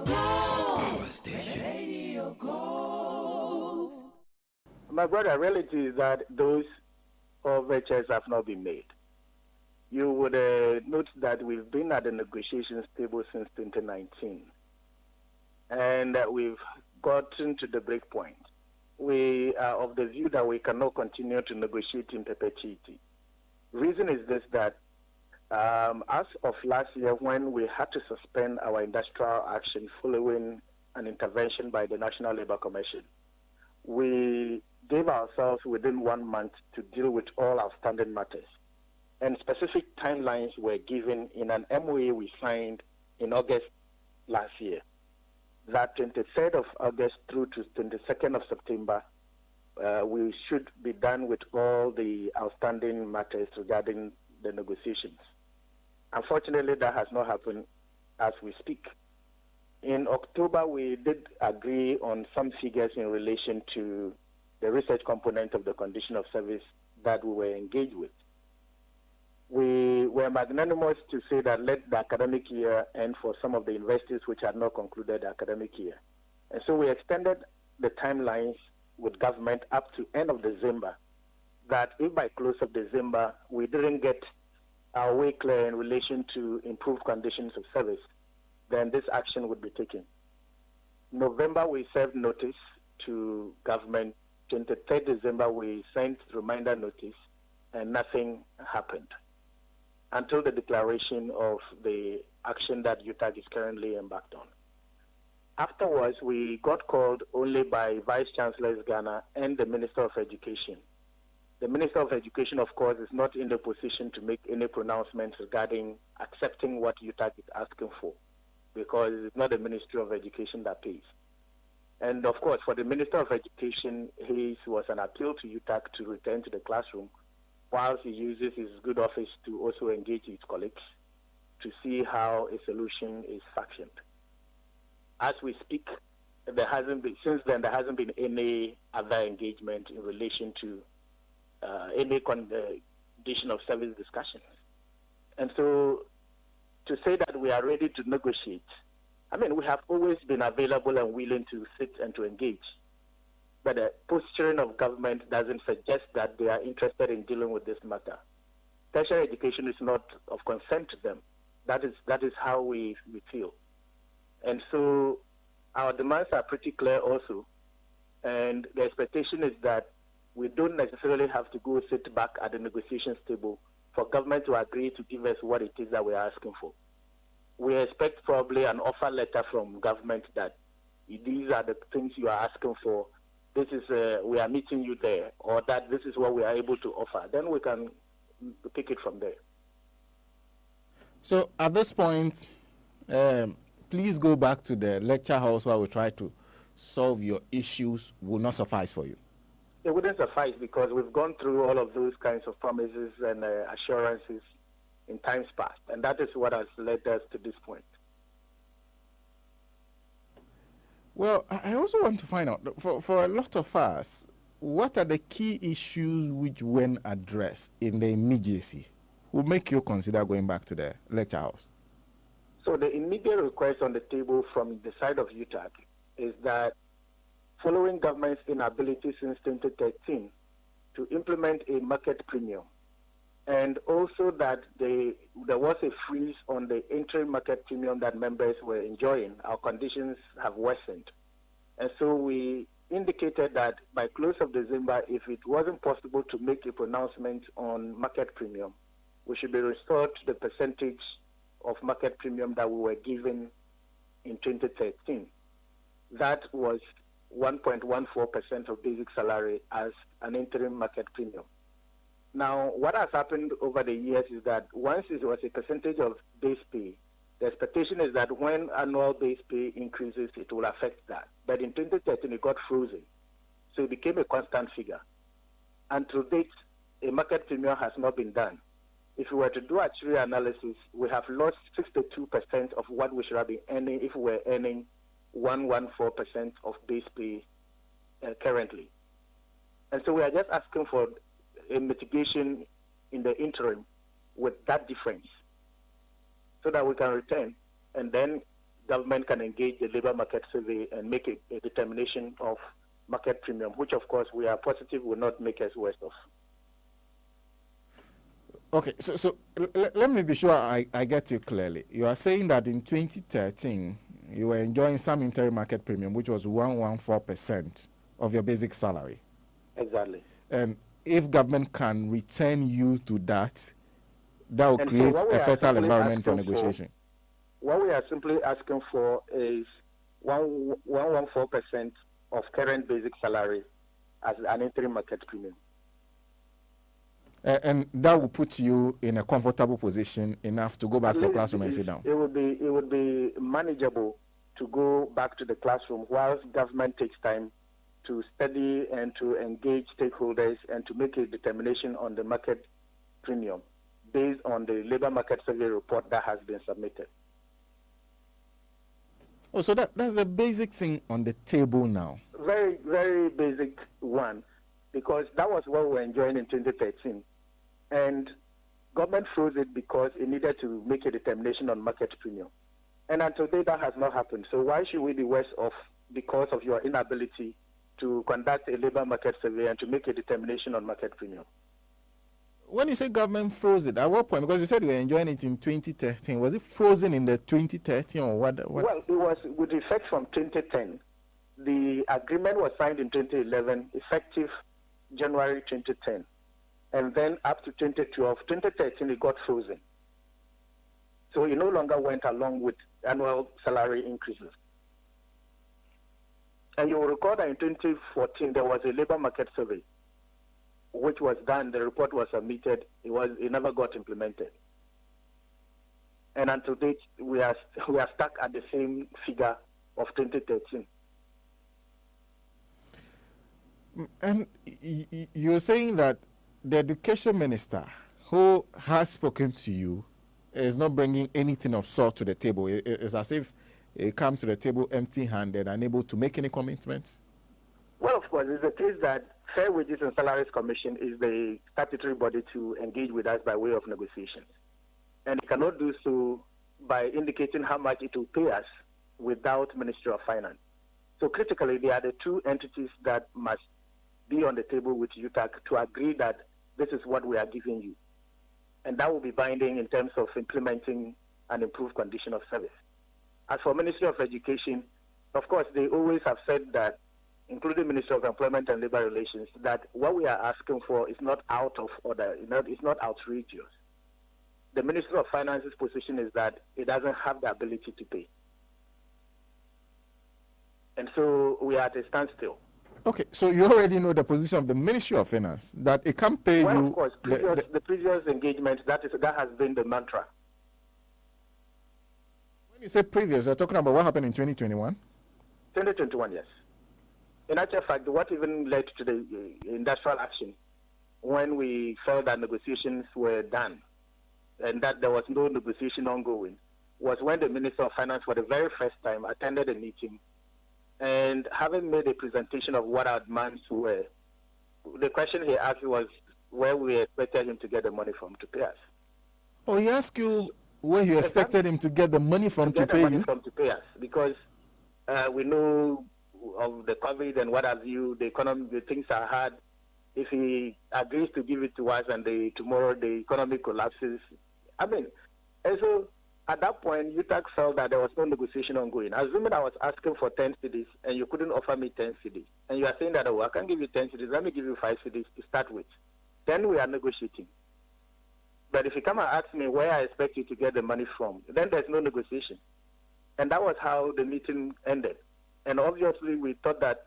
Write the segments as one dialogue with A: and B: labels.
A: Power station.
B: My brother, reality is that those overtures have not been made. You would note that we've been at the negotiations table since 2019, and we've gotten to the break point. We are of the view that we cannot continue to negotiate in perpetuity. Reason is this, that as of last year, when we had to suspend our industrial action following an intervention by the National Labour Commission, we gave ourselves within 1 month to deal with all outstanding matters. And specific timelines were given in an MOA we signed in August last year. That 23rd of August through to 22nd of September, we should be done with all the outstanding matters regarding the negotiations. Unfortunately, that has not happened as we speak. In October, we did agree on some figures in relation to the research component of the condition of service that we were engaged with. We were magnanimous to say that let the academic year end for some of the universities which had not concluded the academic year. And so we extended the timelines with government up to end of December, that if by close of December we didn't get our way clear in relation to improved conditions of service, then this action would be taken. November, we served notice to government. 23rd December, we sent reminder notice, and nothing happened until the declaration of the action that UTAG is currently embarked on. Afterwards, we got called only by Vice Chancellor Ghana and the Minister of Education. The Minister of Education, of course, is not in the position to make any pronouncements regarding accepting what UTAG is asking for, because it's not the Ministry of Education that pays. And of course, for the Minister of Education, his was an appeal to UTAG to return to the classroom, whilst he uses his good office to also engage his colleagues to see how a solution is fashioned. As we speak, since then, there hasn't been any other engagement in relation to any condition of service discussions. And so to say that we are ready to negotiate, I mean, we have always been available and willing to sit and to engage. But the posturing of government doesn't suggest that they are interested in dealing with this matter. Tertiary education is not of concern to them. That is how we feel. And so our demands are pretty clear also. And the expectation is that we don't necessarily have to go sit back at the negotiations table for government to agree to give us what it is that we are asking for. We expect probably an offer letter from government that these are the things you are asking for. This is we are meeting you there, or that this is what we are able to offer. Then we can pick it from there.
C: So at this point, please go back to the lecture house where we try to solve your issues. Will not suffice for you.
B: It wouldn't suffice because we've gone through all of those kinds of promises and assurances in times past, and that is what has led us to this point.
C: Well, I also want to find out, for a lot of us, what are the key issues which, when addressed in the immediacy, will make you consider going back to the lecture house?
B: So the immediate request on the table from the side of UTAG is that following government's inability since 2013 to implement a market premium, and also that there was a freeze on the interim market premium that members were enjoying, our conditions have worsened. And so we indicated that by close of December, if it wasn't possible to make a pronouncement on market premium, we should be restored to the percentage of market premium that we were given in 2013. That was 1.14% of basic salary as an interim market premium. Now, what has happened over the years is that once it was a percentage of base pay, the expectation is that when annual base pay increases, it will affect that. But in 2013, it got frozen. So it became a constant figure. And to date, a market premium has not been done. If we were to do actuarial analysis, we have lost 62% of what we should have been earning if we were earning 114% of base pay currently. And so we are just asking for a mitigation in the interim with that difference so that we can return and then government can engage the labor market survey and make a determination of market premium, which of course we are positive will not make us worse off.
C: Okay, so let me be sure I get you clearly. You are saying that in 2013, you were enjoying some interim market premium, which was 114% of your basic salary.
B: Exactly.
C: And if government can return you to that, that will create a fertile environment for negotiation.
B: What we are simply asking for is 114% of current basic salary as an interim market premium.
C: And that will put you in a comfortable position enough to go back to the classroom and sit down.
B: It would be manageable to go back to the classroom whilst government takes time to study and to engage stakeholders and to make a determination on the market premium based on the labor market survey report that has been submitted.
C: Oh, so that's the basic thing on the table now.
B: Very, very basic one, because that was what we were enjoying in 2013. And government froze it because it needed to make a determination on market premium. And until today, that has not happened. So why should we be worse off because of your inability to conduct a labor market survey and to make a determination on market premium?
C: When you say government froze it, at what point? Because you said you were enjoying it in 2013. Was it frozen in the 2013 or what?
B: Well, it was with effect from 2010. The agreement was signed in 2011, effective January 2010. And then up to 2012, 2013, it got frozen. So it no longer went along with annual salary increases. And you will recall that in 2014, there was a labor market survey, which was done. The report was submitted. It never got implemented. And until date, we are stuck at the same figure of 2013.
C: And you're saying that the education minister who has spoken to you is not bringing anything of sort to the table. It's as if it comes to the table empty-handed, unable to make any commitments.
B: Well, of course, it's the case that Fair Wages and Salaries Commission is the statutory body to engage with us by way of negotiations. And it cannot do so by indicating how much it will pay us without Ministry of Finance. So critically, they are the two entities that must be on the table with UTAG to agree that this is what we are giving you. And that will be binding in terms of implementing an improved condition of service. As for Ministry of Education, of course, they always have said that, including Ministry of Employment and Labor Relations, that what we are asking for is not out of order, it's not outrageous. The Ministry of Finance's position is that it doesn't have the ability to pay. And so we are at a standstill.
C: Okay, so you already know the position of the Ministry of Finance, that it can't pay
B: well,
C: you.
B: Of course, the previous engagement, that has been the mantra.
C: When you say previous, you're talking about what happened in 2021?
B: 2021, yes. In actual fact, what even led to the industrial action when we felt that negotiations were done and that there was no negotiation ongoing was when the Minister of Finance for the very first time attended a meeting and having made a presentation of what our demands were. The question he asked was where we expected him to get the money from to pay us.
C: Oh, he asked you where you expected him to get the money from to pay you?
B: From to pay us, because we know of the COVID and what have you, the economy, the things are hard. If he agrees to give it to us and tomorrow the economy collapses, and so at that point, UTAG felt that there was no negotiation ongoing. Assuming I was asking for 10 cedis and you couldn't offer me 10 cedis, and you are saying that, I can't give you 10 cedis, let me give you 5 cedis to start with. Then we are negotiating. But if you come and ask me where I expect you to get the money from, then there's no negotiation. And that was how the meeting ended. And obviously, we thought that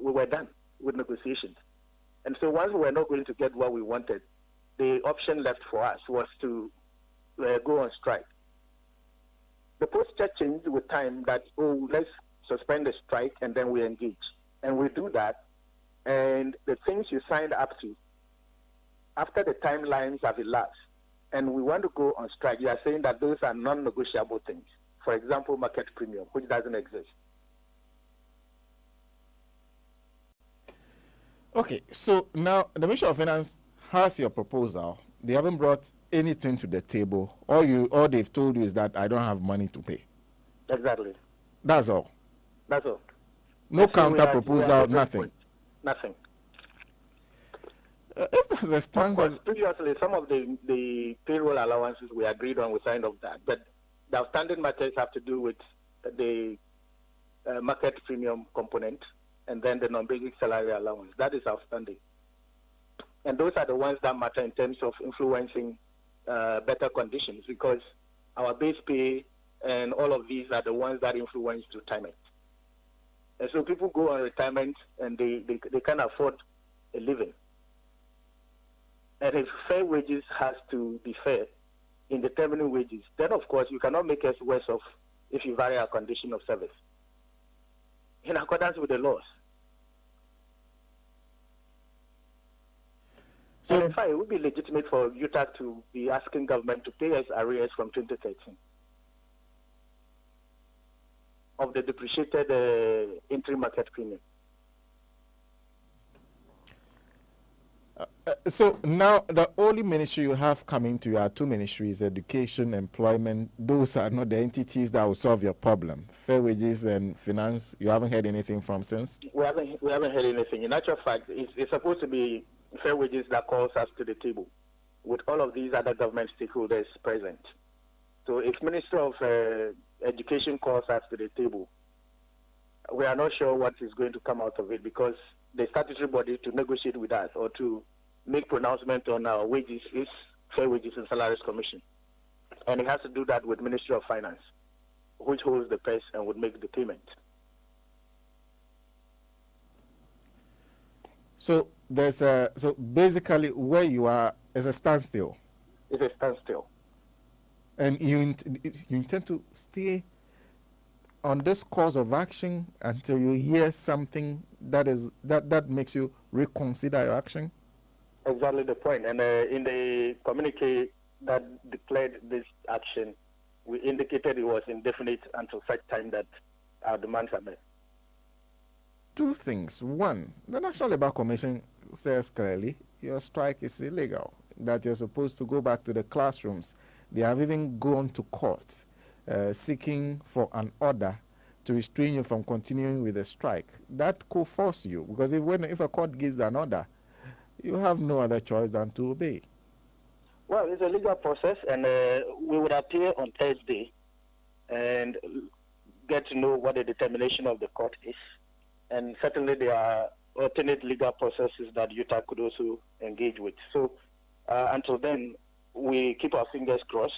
B: we were done with negotiations. And so once we were not going to get what we wanted, the option left for us was to go on strike. The posture changed with time that, let's suspend the strike and then we engage. And we do that. And the things you signed up to, after the timelines have elapsed, and we want to go on strike, you are saying that those are non-negotiable things. For example, market premium, which doesn't exist.
C: Okay, so now the Ministry of Finance has your proposal. They haven't brought anything to the table. All they've told you is that I don't have money to pay.
B: Exactly.
C: That's all.
B: That's all.
C: No
B: So
C: counter
B: we are
C: proposal,
B: different
C: nothing.
B: points. Nothing.
C: If there's a
B: Of
C: stance
B: course,
C: of
B: previously, some of the payroll allowances we agreed on, we signed off that. But the outstanding matters have to do with the market premium component and then the non-basic salary allowance. That is outstanding. And those are the ones that matter in terms of influencing better conditions, because our base pay and all of these are the ones that influence retirement. And so people go on retirement and they can afford a living. And if fair wages has to be fair in determining wages, then of course you cannot make us worse off if you vary our condition of service in accordance with the laws. So, and in fact, it would be legitimate for UTAG to be asking government to pay us arrears from 2013 of the depreciated interim market premium.
C: So now the only ministry you have coming to you are two ministries: education, employment. Those are not the entities that will solve your problem. Fair wages and finance, you haven't heard anything from since?
B: We haven't heard anything. In actual fact, it's supposed to be fair wages that calls us to the table with all of these other government stakeholders present. So if Minister of Education calls us to the table, we are not sure what is going to come out of it, because the statutory body to negotiate with us or to make pronouncement on our wages is Fair Wages and Salaries Commission. And it has to do that with Ministry of Finance, which holds the purse and would make the payment.
C: So there's so basically where you are is a standstill.
B: It's a standstill.
C: And you intend to stay on this course of action until you hear something that makes you reconsider your action?
B: Exactly the point. And in the communique that declared this action, we indicated it was indefinite until such time that our demands are met.
C: Two things. One, the National Labour Commission says clearly your strike is illegal, that you're supposed to go back to the classrooms. They have even gone to court seeking for an order to restrain you from continuing with the strike. That could force you, because if a court gives an order, you have no other choice than to obey.
B: Well, it's a legal process, and we would appear on Thursday and get to know what the determination of the court is. And certainly there are alternate legal processes that UTAG could also engage with. So until then, we keep our fingers crossed,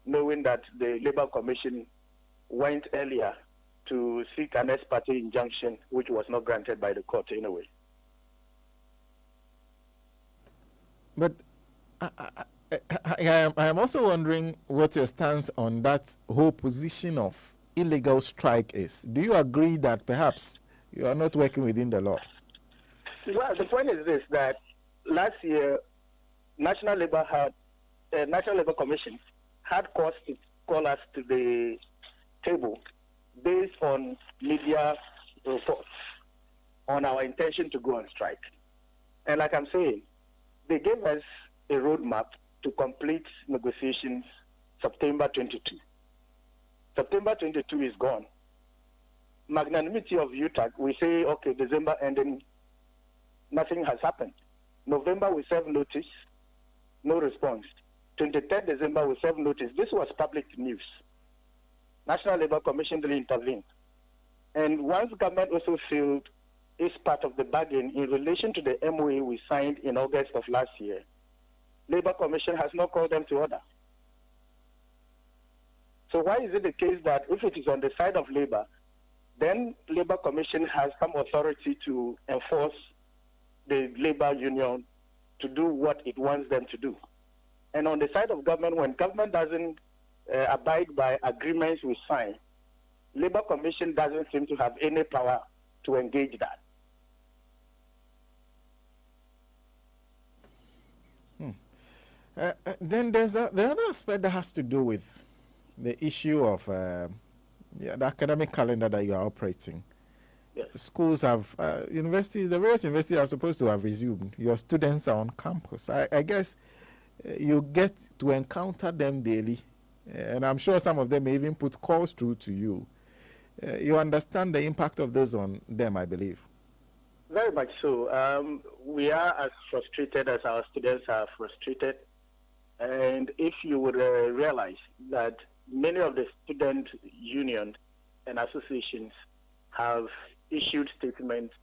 B: knowing that the Labour Commission went earlier to seek an ex parte injunction, which was not granted by the court anyway.
C: But I am also wondering what your stance on that whole position of illegal strike is. Do you agree that perhaps you are not working within the law?
B: Well, the point is this, that last year, National Labour Commission had cause to call us to the table based on media reports on our intention to go on strike. And like I'm saying, they gave us a roadmap to complete negotiations September 22. September 22 is gone. Magnanimity of UTAG, we say, okay, December ending, nothing has happened. November, we serve notice, no response. 23rd December, we serve notice. This was public news. National Labour Commission didn't intervene. And once government also failed its part of the bargain in relation to the MOA we signed in August of last year, Labour Commission has not called them to order. So why is it the case that if it is on the side of Labour, then Labour Commission has some authority to enforce the Labour Union to do what it wants them to do? And on the side of government, when government doesn't abide by agreements we sign, Labour Commission doesn't seem to have any power to engage that.
C: Then there's the other aspect that has to do with the issue of the academic calendar that you are operating.
B: Yes.
C: Schools have, universities, the various universities are supposed to have resumed. Your students are on campus. I guess you get to encounter them daily And I'm sure some of them may even put calls through to you. You understand the impact of this on them, I believe.
B: Very much so. We are as frustrated as our students are frustrated. And if you would realize that many of the student unions and associations have issued statements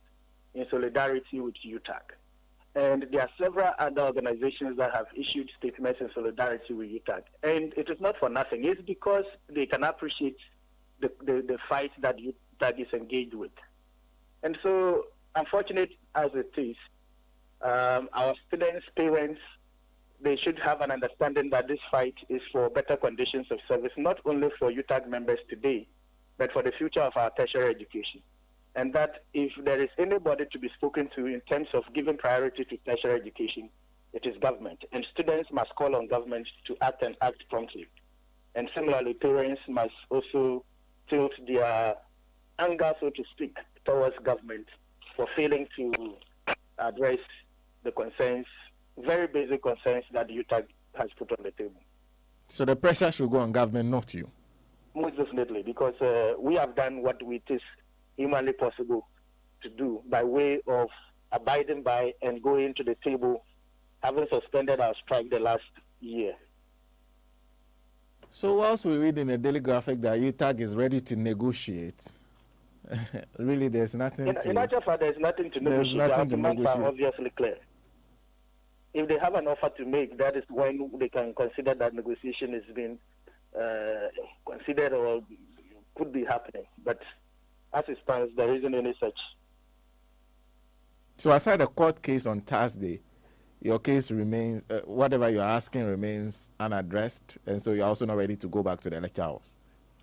B: in solidarity with UTAG. And there are several other organizations that have issued statements in solidarity with UTAG. And it is not for nothing. It's because they can appreciate the fight that UTAG is engaged with. And so, unfortunate as it is, our students, parents, they should have an understanding that this fight is for better conditions of service, not only for UTAG members today, but for the future of our tertiary education. And that if there is anybody to be spoken to in terms of giving priority to tertiary education, it is government. And students must call on government to act and act promptly. And similarly, parents must also tilt their anger, so to speak, towards government for failing to address the concerns, very basic concerns that UTAG has put on the table.
C: So the pressure should go on government, not you?
B: Most definitely, because we have done what it is humanly possible to do by way of abiding by and going to the table, having suspended our strike the last year.
C: So whilst we read in the Daily Graphic that UTAG is ready to negotiate, really there's nothing
B: in actual fact, there's nothing to negotiate. Our demands are obviously clear. If they have an offer to make, that is when they can consider that negotiation is being considered or could be happening. But as it stands, there isn't any such.
C: So aside the court case on Thursday, your case remains, whatever you're asking remains unaddressed, and so you're also not ready to go back to the lecture house.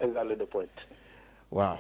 B: Exactly the point.
C: Wow.